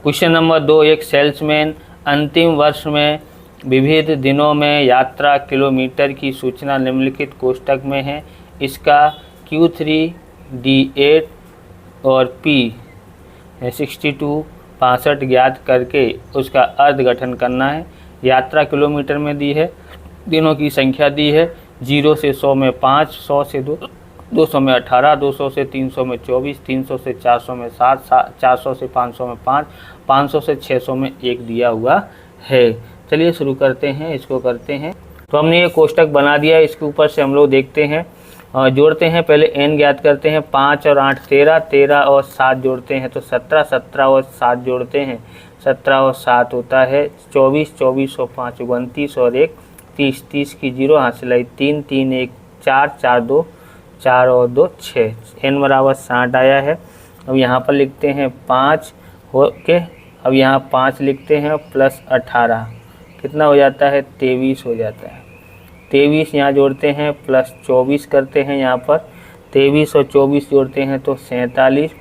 Question number 2, एक salesman अंतिम वर्ष में विविध दिनों में यात्रा किलोमीटर की सूचना निम्नलिखित कोष्ठक में है। इसका Q3 D8 और P 62 65 ज्ञात करके उसका अर्थ गठन करना है। यात्रा किलोमीटर में दी है, दिनों की संख्या दी है, 0 से 100 में 5, 100 से 200 में 18, 200 से 300 में 24, 300 से 400 में 7, 400 से 500 में 5, 500 से 600 में 1 दिया हुआ है। चलिए शुरू करते हैं, इसको करते हैं। तो हमने ये कोष्ठक बना दिया, इसके ऊपर से हम लोग देखते हैं, जोड़ते हैं। पहले n ज्ञात करते हैं, 5 और 8 13, 13 और 7 जोड़ते हैं तो 17, 17 और 7 जोड़ते हैं 17 और 7 होता है 24, 24 और 5 29 और 1 30, 30 की 0 हासिल आई 3, 3 1 4, 4 2 4 और 2 6, n बराबर 60 आया है। अब यहाँ पर लिखते हैं 5 ओके। अब यहाँ 5 लिखते हैं प्लस 18 कितना हो जाता है 23 हो जाता है। 23 यहाँ जोड़ते हैं प्लस 24 करते हैं, यहाँ पर 23 और 24 जोड़ते हैं तो 47,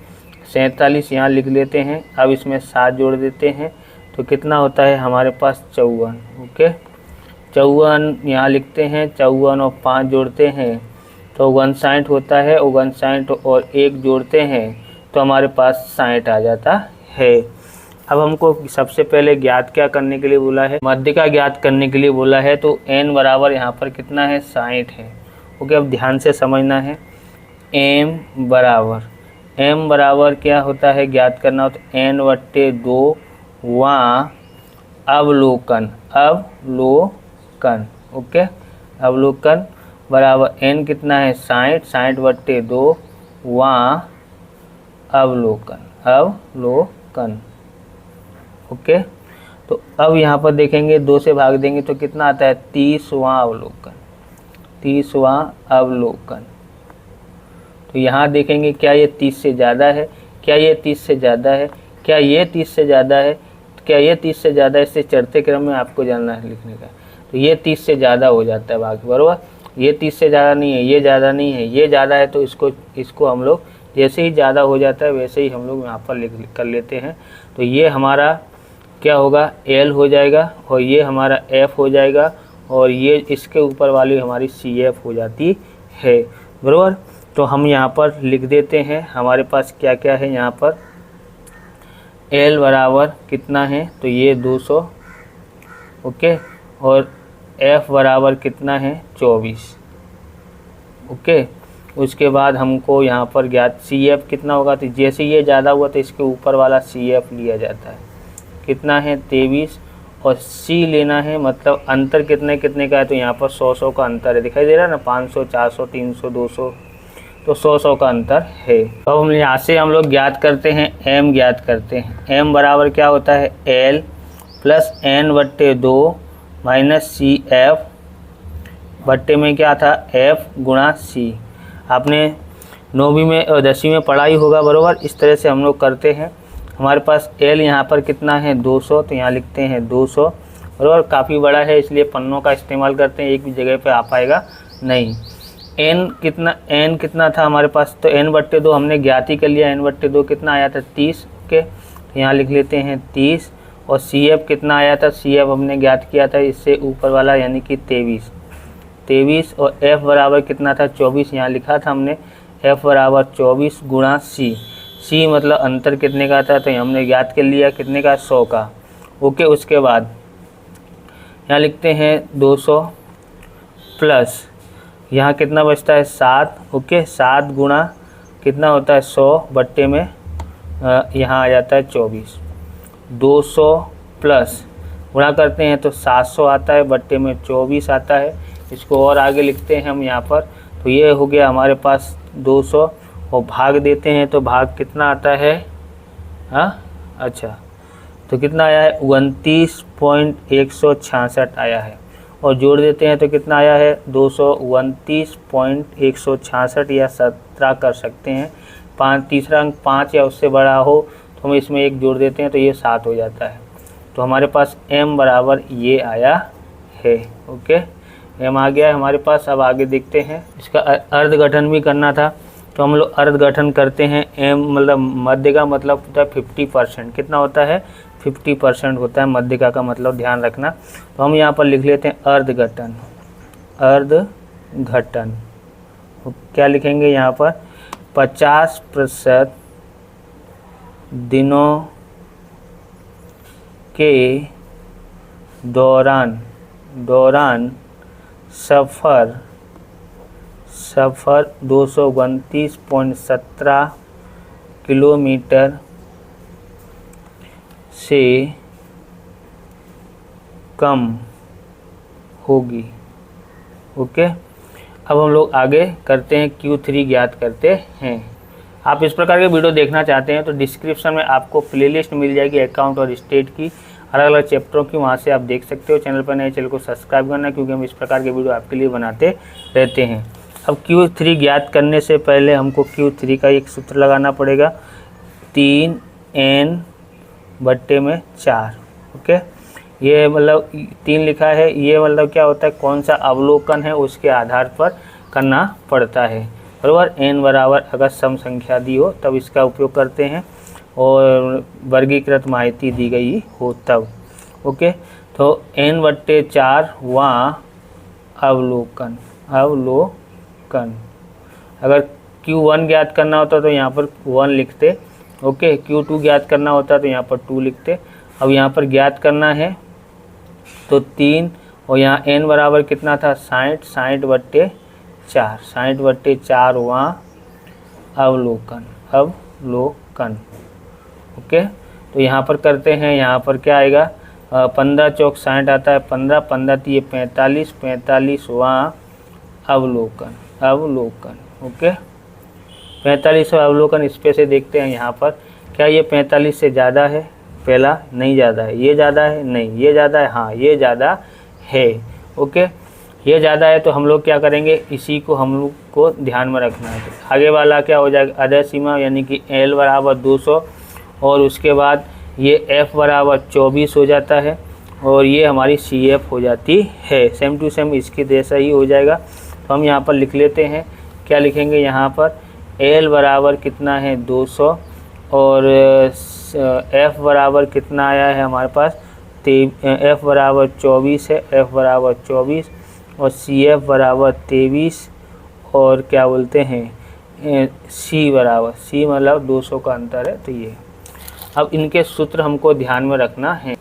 47 यहाँ लिख लेते हैं। अब इसमें 7 जोड़ देते हैं तो कितना होता है हमारे पास 54 ओके। 54 यहाँ लिखते हैं, 54 और 5 जोड़ते हैं तो 59 होता है। 59 और 1 जोड़ते हैं तो हमारे पास 60 आ जाता है। अब हमको सबसे पहले ज्ञात क्या करने के लिए बोला है, मध्य का ज्ञात करने के लिए बोला है। तो n बराबर यहाँ पर कितना है 60 है ओके। अब ध्यान से समझना है, m बराबर क्या होता है ज्ञात करना हो तो n/2 वहाँ अवलोकन ओके। अवलोकन बराबर n कितना है 60, 60/2 वहाँ अवलोकन ओके। तो अब यहाँ पर देखेंगे 2 से भाग देंगे तो कितना आता है 30वां अवलोकन, 30वां अवलोकन। तो यहाँ देखेंगे क्या ये 30 से ज़्यादा है, क्या ये 30 से ज़्यादा है, क्या ये 30 से ज़्यादा है, क्या ये 30 से ज़्यादा है। इससे चढ़ते क्रम में आपको जानना है लिखने का। तो ये 30 से ज़्यादा हो जाता है बाकी बराबर। ये 30 से ज़्यादा नहीं है, ये ज़्यादा नहीं है, ये ज़्यादा है। तो इसको हम लोग जैसे ही ज़्यादा हो जाता है वैसे ही हम लोग यहाँ पर लिख कर लेते हैं। तो ये हमारा क्या होगा L हो जाएगा और ये हमारा F हो जाएगा और ये इसके ऊपर वाली हमारी CF हो जाती है बराबर। तो हम यहाँ पर लिख देते हैं हमारे पास क्या क्या है। यहाँ पर L बराबर कितना है तो ये 200 ओके और F बराबर कितना है 24 ओके। उसके बाद हमको यहाँ पर ज्ञात CF कितना होगा, तो जैसे ये ज़्यादा हुआ तो इसके ऊपर वाला CF लिया जाता है, कितना है 23 और C लेना है, मतलब अंतर कितने कितने का है। तो यहाँ पर 100 का अंतर है, दिखाई दे रहा है ना, 500 400 300 200 तो 100 का अंतर है। अब हम यहाँ से हम लोग ज्ञात करते हैं, M ज्ञात करते हैं। M बराबर क्या होता है L plus n/2 minus CF बट्टे में क्या था F गुणा C। आपने 9वीं में और 10वीं में पढ़ाई होगा बराबर। इस तरह से हम लोग करते हैं। हमारे पास L यहाँ पर कितना है 200 तो यहाँ लिखते हैं 200 बराबर। काफ़ी बड़ा है इसलिए पन्नों का इस्तेमाल करते हैं, एक भी जगह पे आ पाएगा नहीं। n कितना था हमारे पास, तो n/2 हमने ज्ञात ही कर लिया। n/2 कितना आया था 30 ओके। यहाँ लिख लेते हैं 30 और CF कितना आया था, CF हमने ज्ञात किया था इससे ऊपर वाला यानी कि 23 और F बराबर कितना था 24, यहाँ लिखा था हमने F बराबर 24 गुणा C मतलब अंतर कितने का था, तो हमने ज्ञात कर लिया कितने का 100 का ओके। उसके बाद यहाँ लिखते हैं 200 प्लस यहाँ कितना बचता है 7 ओके। 7 गुणा कितना होता है 100 बट्टे में यहाँ आ जाता है 24। 200 प्लस गुणा करते हैं तो 700 आता है, बट्टे में 24 आता है। इसको और आगे लिखते हैं हम यहाँ पर, तो ये हो गया हमारे पास 200 और भाग देते हैं तो भाग कितना आता है अच्छा तो कितना आया है 29.166 आया है। और जोड़ देते हैं तो कितना आया है 229.166 या 17 कर सकते हैं। तीसरा अंक 5 या उससे बड़ा हो तो हम इसमें 1 जोड़ देते हैं तो ये 7 हो जाता है। तो हमारे पास M बराबर ये आया है ओके। M आ गया है हमारे पास। अब आगे देखते हैं, इसका अर्थ गठन भी करना था। तो तो हम लोग अर्धघटन करते हैं। एम मतलब मध्य का मतलब होता है 50%। कितना होता है? 50% होता है मध्यिका का मतलब, ध्यान रखना। तो हम यहाँ पर लिख लेते हैं अर्धघटन। अर्धघटन क्या लिखेंगे यहाँ पर? 50% दिनों के दौरान सफ़र 229.17 किलोमीटर से कम होगी। ओके, अब हम लोग आगे करते हैं, Q3 ज्ञात करते हैं। आप इस प्रकार के वीडियो देखना चाहते हैं तो डिस्क्रिप्शन में आपको प्लेलिस्ट मिल जाएगी अकाउंट और स्टेट की, अलग अलग चैप्टरों की, वहाँ से आप देख सकते हो। चैनल पर नए चैनल को सब्सक्राइब करना, क्योंकि हम इस प्रकार के वीडियो आपके लिए बनाते रहते हैं। अब Q3 ज्ञात करने से पहले हमको Q3 का एक सूत्र लगाना पड़ेगा, 3n/4। ओके, ये मतलब 3 लिखा है, ये मतलब क्या होता है? कौन सा अवलोकन है उसके आधार पर करना पड़ता है, बराबर। n बराबर अगर सम संख्या दी हो तब इसका उपयोग करते हैं, और वर्गीकृत माहिती दी गई हो तब। ओके, तो n/4 वहाँ अवलोकन। अगर Q1 ज्ञात करना होता तो यहाँ पर 1 लिखते। ओके, Q2 ज्ञात करना होता तो यहाँ पर 2 लिखते। अब यहाँ पर ज्ञात करना है तो 3, और यहाँ n बराबर कितना था? 60। 60/4 वहाँ अवलोकन। ओके, तो यहाँ पर करते हैं। यहाँ पर क्या आएगा? 15 चौक 60 आता है, 15 15 3 45, 45 वहाँ अवलोकन। ओके, 45 अवलोकन। इस पे से देखते हैं यहाँ पर, क्या ये 45 से ज़्यादा है? पहला, नहीं ज़्यादा है। ये ज़्यादा है? नहीं। ये ज़्यादा है? हाँ, ये ज़्यादा है। ओके, ये ज़्यादा है तो हम लोग क्या करेंगे? इसी को हम लोग को ध्यान में रखना है। तो आगे वाला क्या हो जाएगा? अधः सीमा, यानी कि L बराबर 200, और उसके बाद ये F बराबर 24 हो जाता है, और ये हमारी CF हो जाती है। सेम टू सेम इसकी जैसा ही हो जाएगा। तो हम यहाँ पर लिख लेते हैं, क्या लिखेंगे यहाँ पर? L बराबर कितना है? 200, और F बराबर कितना आया है हमारे पास? F बराबर 24 है, F बराबर 24, और CF बराबर 23, और क्या बोलते हैं? C मतलब 200 का अंतर है, तो ये। अब इनके सूत्र हमको ध्यान में रखना है।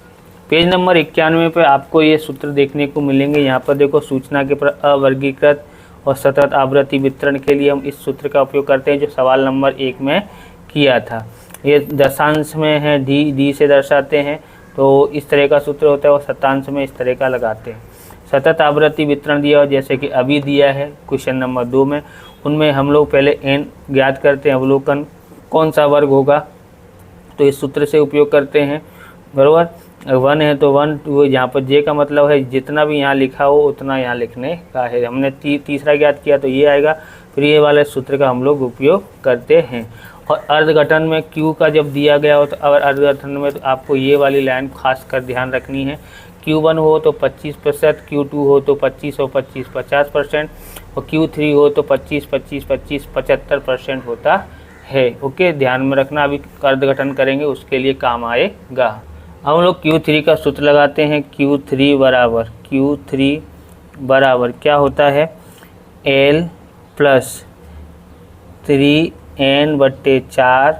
पेज नंबर 91 पे आपको ये सूत्र देखने को मिलेंगे। यहाँ पर देखो, सूचना के अवर्गीकृत और सतत आवृत्ति वितरण के लिए हम इस सूत्र का उपयोग करते हैं, जो सवाल नंबर 1 में किया था। ये दशांश में है, डी से दर्शाते हैं, तो इस तरह का सूत्र होता है, और शतांश में इस तरह का लगाते हैं। सतत आवृत्ति वितरण दिया हो, जैसे कि अभी दिया है क्वेश्चन नंबर 2 में, उनमें हम लोग पहले n ज्ञात करते हैं, अवलोकन कौन सा वर्ग होगा, तो इस सूत्र से उपयोग करते हैं, बराबर। 1 है तो 1, यहाँ पर j का मतलब है जितना भी यहाँ लिखा हो उतना यहाँ लिखने का है। हमने तीसरा ज्ञात किया तो ये आएगा, फिर ये वाले सूत्र का हम लोग उपयोग करते हैं। और अर्धघटन में Q का जब दिया गया हो तो अगर अर्धघटन में, तो आपको ये वाली लाइन खास कर ध्यान रखनी है। Q1 हो तो 25%, Q2 हो तो 25 और 25 50%, और Q3 हो तो 25 25 25 75% होता है। ओके, ध्यान में रखना, अभी अर्धघटन करेंगे उसके लिए काम आएगा। अब हम लोग Q3 का सूत्र लगाते हैं। Q3 बराबर क्या होता है? L plus 3n/4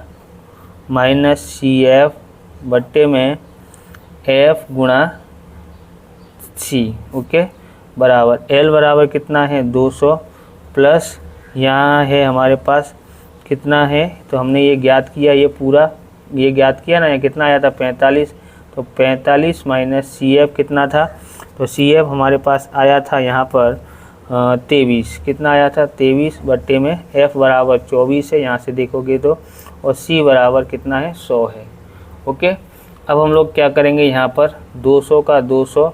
minus CF बट्टे में F गुणा C। ओके, बराबर L बराबर कितना है? 200, प्लस यहाँ है हमारे पास कितना है, तो हमने ये ज्ञात किया, ये पूरा ये ज्ञात किया ना, ये कितना आया था? 45। तो 45 माइनस CF कितना था? तो CF हमारे पास आया था यहाँ पर 23। कितना आया था? 23 बट्टे में F बराबर 24 है, यहाँ से देखोगे तो, और C बराबर कितना है? 100 है। ओके, अब हम लोग क्या करेंगे? यहाँ पर 200 का 200,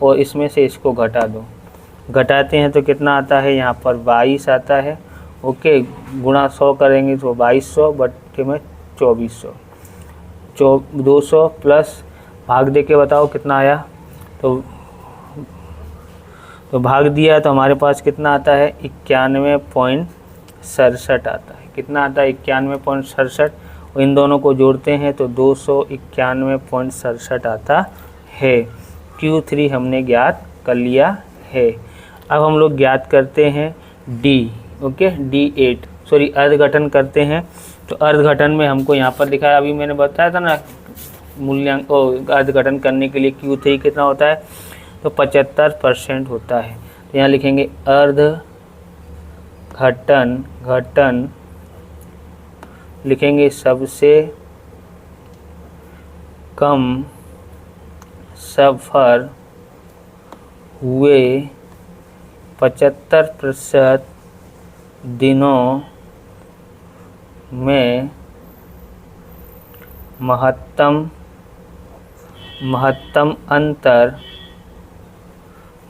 और इसमें से इसको घटा दो। घटाते हैं तो कितना आता है? यहाँ पर 22 आता है। ओके, गुणा 100 करेंगे तो 2200 बट्टे में 2400। 200 प्लस भाग दे के बताओ कितना आया? तो भाग दिया तो हमारे पास कितना आता है? 91.67 आता है। कितना आता है 91.67, और इन दोनों को जोड़ते हैं तो 291.67 आता है। Q3 हमने ज्ञात कर लिया है। अब हम लोग ज्ञात करते हैं D, ओके, D8 सॉरी अर्धघटन करते हैं। तो अर्धघटन में हमको यहाँ पर दिखा है, अभी मैंने बताया था ना मूल्यांक अर्धघटन करने के लिए Q3 कितना होता है, तो 75% होता है। तो यहाँ लिखेंगे अर्धघटन लिखेंगे सबसे कम सफर हुए 75% दिनों में महत्तम अंतर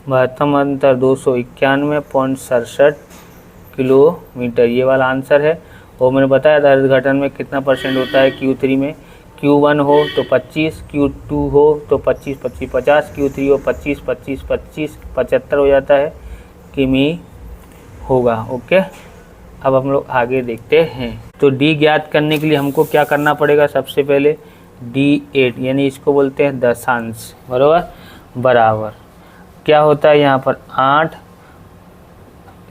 291.67 किलोमीटर, ये वाला आंसर है। और मैंने बताया था अर्धघटन में कितना परसेंट होता है Q3 में, Q1 हो तो 25, Q2 हो तो 25 25 50, Q3 हो 25 25 25 75 हो जाता है किमी होगा। ओके, अब हम लोग आगे देखते हैं। तो D ज्ञात करने के लिए हमको क्या करना पड़ेगा, सबसे पहले D8 यानी इसको बोलते हैं दशांश, बराबर बराबर क्या होता है यहाँ पर 8,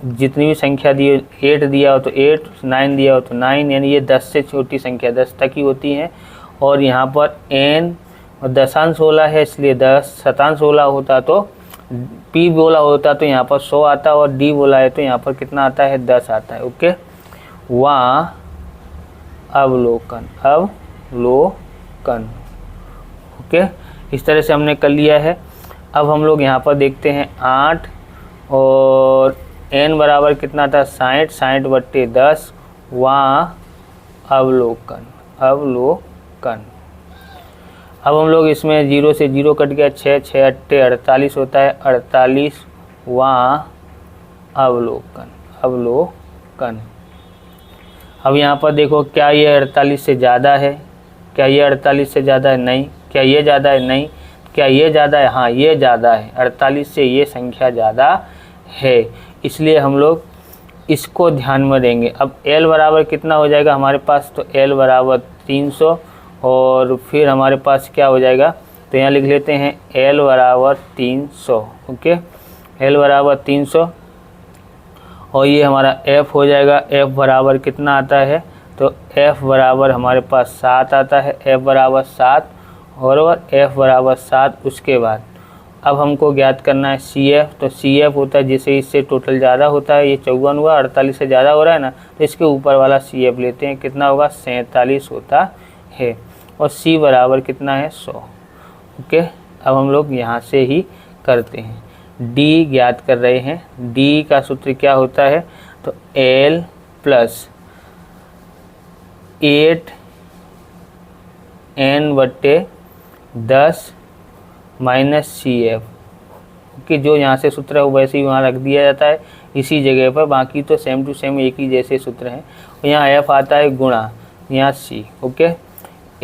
जितनी भी संख्या दी 8 दिया हो तो 8, 9 दिया हो तो 9, यानी ये 10 से छोटी संख्या 10 तक ही होती है। और यहाँ पर n और दशांश 16 है इसलिए 10, शतांश 16 होता तो P बोला होता तो यहाँ पर 100 आता, और D बोला है तो यहाँ पर कितना आता है 10 आता है। ओके, वहाँ अवलोकन ओके, इस तरह से हमने कर लिया है। अब हम लोग यहाँ पर देखते हैं 8 और n बराबर कितना था 60, 60/10, वहाँ अवलोकन। अब हम लोग इसमें 0 से 0 कट गया, 6 6 8 48 होता है, 48 वहाँ अवलोकन। अब यहाँ पर देखो क्या ये 48 से ज़्यादा है, क्या ये 48 से ज़्यादा है, नहीं। क्या ये ज़्यादा है, नहीं। क्या ये ज़्यादा है, हाँ ये ज़्यादा है, 48 से ये संख्या ज़्यादा है, इसलिए हम लोग इसको ध्यान में देंगे। अब L बराबर कितना हो जाएगा हमारे पास, तो L बराबर 300, और फिर हमारे पास क्या हो जाएगा, तो यहाँ लिख लेते हैं L बराबर 300। ओके, L बराबर 300, और ये हमारा F हो जाएगा। F बराबर कितना आता है, तो F बराबर हमारे पास 7 आता है, F बराबर 7, और F बराबर 7। उसके बाद अब हमको ज्ञात करना है CF, तो CF होता है जिसे इससे टोटल ज़्यादा होता है, ये 54 हुआ, 48 से ज़्यादा हो रहा है ना, तो इसके ऊपर वाला CF लेते हैं, कितना होगा 47 होता है, और C बराबर कितना है 100। ओके, अब हम लोग यहाँ से ही करते हैं, D ज्ञात कर रहे हैं। D का सूत्र क्या होता है, तो L + 8n/10 - CF, कि जो यहाँ से सूत्र है वो वैसे ही वहाँ रख दिया जाता है इसी जगह पर, बाकी तो सेम टू सेम एक ही जैसे सूत्र हैं। यहाँ F आता है गुणा यहाँ C। ओके,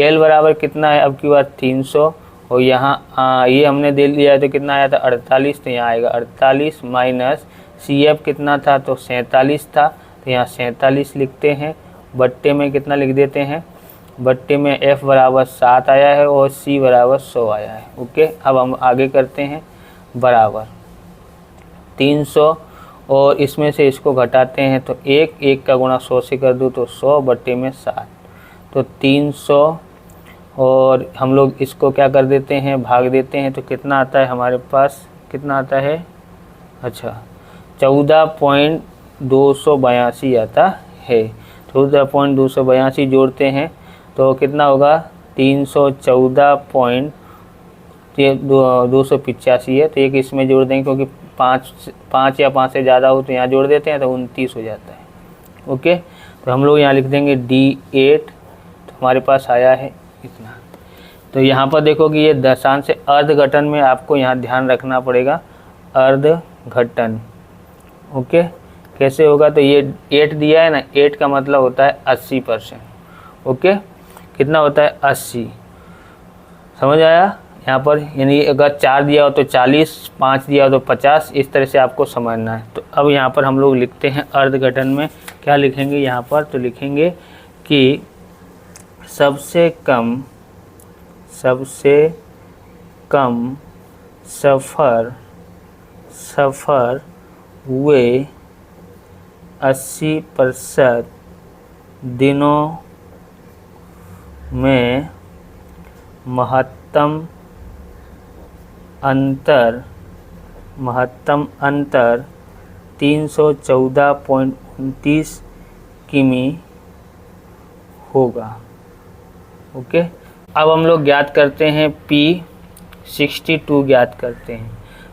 L बराबर कितना है अब की बार 300, और यहाँ ये हमने दे लिया है तो कितना आया था 48, तो यहाँ आएगा 48 माइनस CF कितना था, तो 47 था, तो यहाँ 47 लिखते हैं, बट्टे में कितना लिख देते हैं, बट्टे में F बराबर 7 आया है और C बराबर 100 आया है। ओके, अब हम आगे करते हैं, बराबर 300, और इसमें से इसको घटाते हैं तो 1 का गुणा 100 से कर दूँ तो 100 बट्टे में 7, तो 300, और हम लोग इसको क्या कर देते हैं, भाग देते हैं, तो कितना आता है हमारे पास, कितना आता है, अच्छा 14.282 आता है। 14.282 जोड़ते हैं तो कितना होगा 314.285 है, तो एक इसमें जोड़ देंगे क्योंकि 5 या 5 से ज़्यादा हो तो यहाँ जोड़ देते हैं तो 29 हो जाता है। ओके, तो हम लोग यहाँ लिख देंगे D8, तो हमारे पास आया है इतना। तो यहाँ पर देखो कि ये दशांश से अर्धघटन में आपको यहाँ ध्यान रखना पड़ेगा, अर्धघटन। ओके, कैसे होगा, तो ये 8 दिया है ना, 8 का मतलब होता है 80%। ओके, कितना होता है 80, समझ आया यहाँ पर, यानी अगर 4 दिया हो तो 40, 5 दिया हो तो 50, इस तरह से आपको समझना है। तो अब यहाँ पर हम लोग लिखते हैं अर्धघटन में क्या क्या लिखेंगे यहाँ पर, तो लिखेंगे कि सबसे कम सफ़र हुए 80% दिनों में महत्तम अंतर 314.29 किमी होगा। ओके, अब हम लोग ज्ञात करते हैं P62 ज्ञात करते हैं।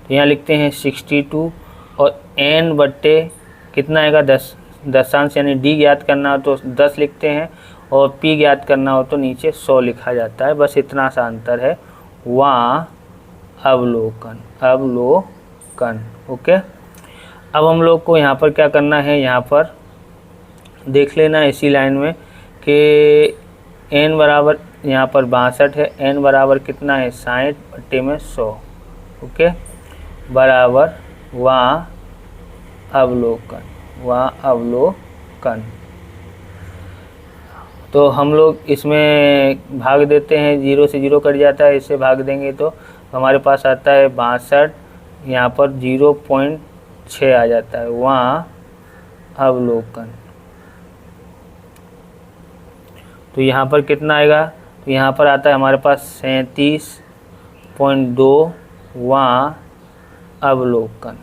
तो यहाँ लिखते हैं 62 और n बट्टे कितना आएगा 10 दशांश, यानी d ज्ञात करना हो तो 10 लिखते हैं और p ज्ञात करना हो तो नीचे 100 लिखा जाता है। बस इतना सा अंतर है। वहाँ अवलोकन। ओके, अब हम लोग को यहाँ पर क्या करना है, यहाँ पर देख लेना इसी लाइन में कि n बराबर यहाँ पर 62 है, n बराबर कितना है 60 बट्टे में 100। ओके, बराबर वहाँ अवलोकन। तो हम लोग इसमें भाग देते हैं, 0 से 0 कट जाता है, इससे भाग देंगे तो हमारे पास आता है 62, यहाँ पर 0.6 आ जाता है। वहाँ अवलोकन। तो यहाँ पर कितना आएगा, तो यहाँ पर आता है हमारे पास 37.2। वहाँ अवलोकन।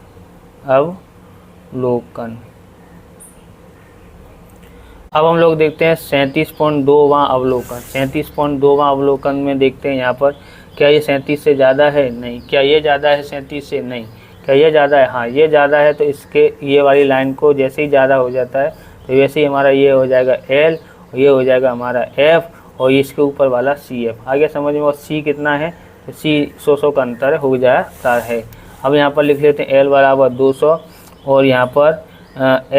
अब हम लोग देखते हैं 37.2वां अवलोकन। 37.2वां अवलोकन में देखते हैं यहाँ पर क्या ये 37 से ज़्यादा है, नहीं। क्या ये ज़्यादा है 37 से, नहीं। क्या ये ज़्यादा है, हाँ ये ज़्यादा है। तो इसके ये वाली लाइन को जैसे ही ज़्यादा हो जाता है तो वैसे ही हमारा ये हो जाएगा L, और ये हो जाएगा हमारा F, और इसके ऊपर वाला CF। आगे समझ में, और C कितना है, तो C 100 का अंतर हो जाता है। अब यहाँ पर लिख लेते हैं L बराबर 200, और यहाँ पर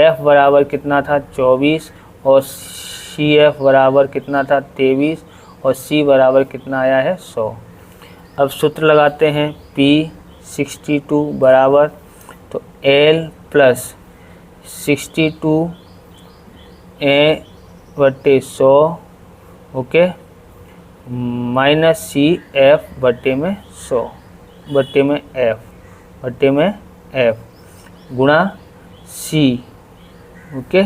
F बराबर कितना था 24, और CF बराबर कितना था 23, और C बराबर कितना आया है 100। अब सूत्र लगाते हैं P62 बराबर, तो L plus 62A/100, okay, minus CF बट्टे में 100 बट्टे में F गुणा C। ओके,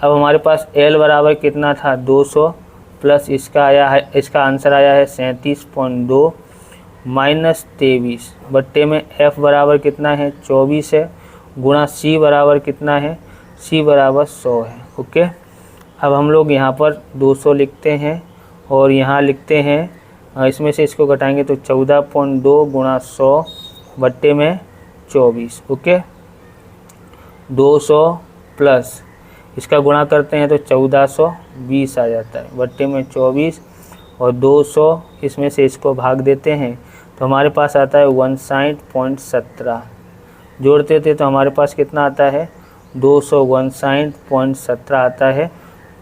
अब हमारे पास L बराबर कितना था 200, प्लस इसका आया है, इसका आंसर आया है 37.2 माइनस 23 बट्टे में F बराबर कितना है 24 है, गुणा C बराबर कितना है, C बराबर 100 है। ओके, अब हम लोग यहाँ पर 200 लिखते हैं और यहाँ लिखते हैं, इसमें से इसको घटाएंगे तो 14.2 गुणा 100 बट्टे में 24। ओके, 200 प्लस इसका गुणा करते हैं तो 1420 आ जाता है बट्टे में 24, और 200 इसमें से इसको भाग देते हैं तो हमारे पास आता है 59.17। जोड़ते थे तो हमारे पास कितना आता है 259.17 आता है।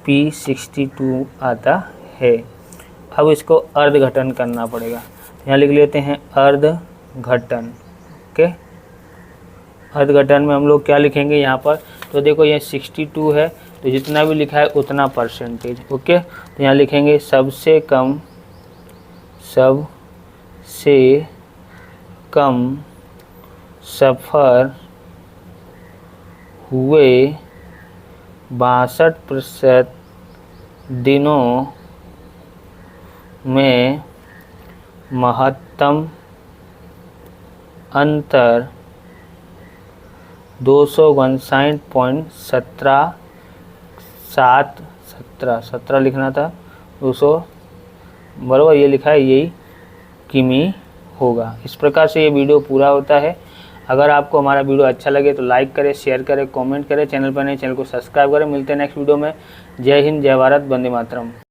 P62 आता है। अब इसको अर्धघटन करना पड़ेगा। यहाँ लिख लेते हैं अर्धघटन। ओके, अर्धघटन में हम लोग क्या लिखेंगे यहाँ पर, तो देखो ये 62 है तो जितना भी लिखा है उतना परसेंटेज। ओके, तो यहाँ लिखेंगे सबसे कम सफ़र हुए 62% दिनों में महत्तम अंतर 259.17 लिखना था, 200 बराबर ये लिखा है, यही किमी होगा। इस प्रकार से ये वीडियो पूरा होता है। अगर आपको हमारा वीडियो अच्छा लगे तो लाइक करें, शेयर करें, कमेंट करें। चैनल पर नए चैनल को सब्सक्राइब करें। मिलते हैं नेक्स्ट वीडियो में। जय हिंद, जय भारत, वंदे मातरम।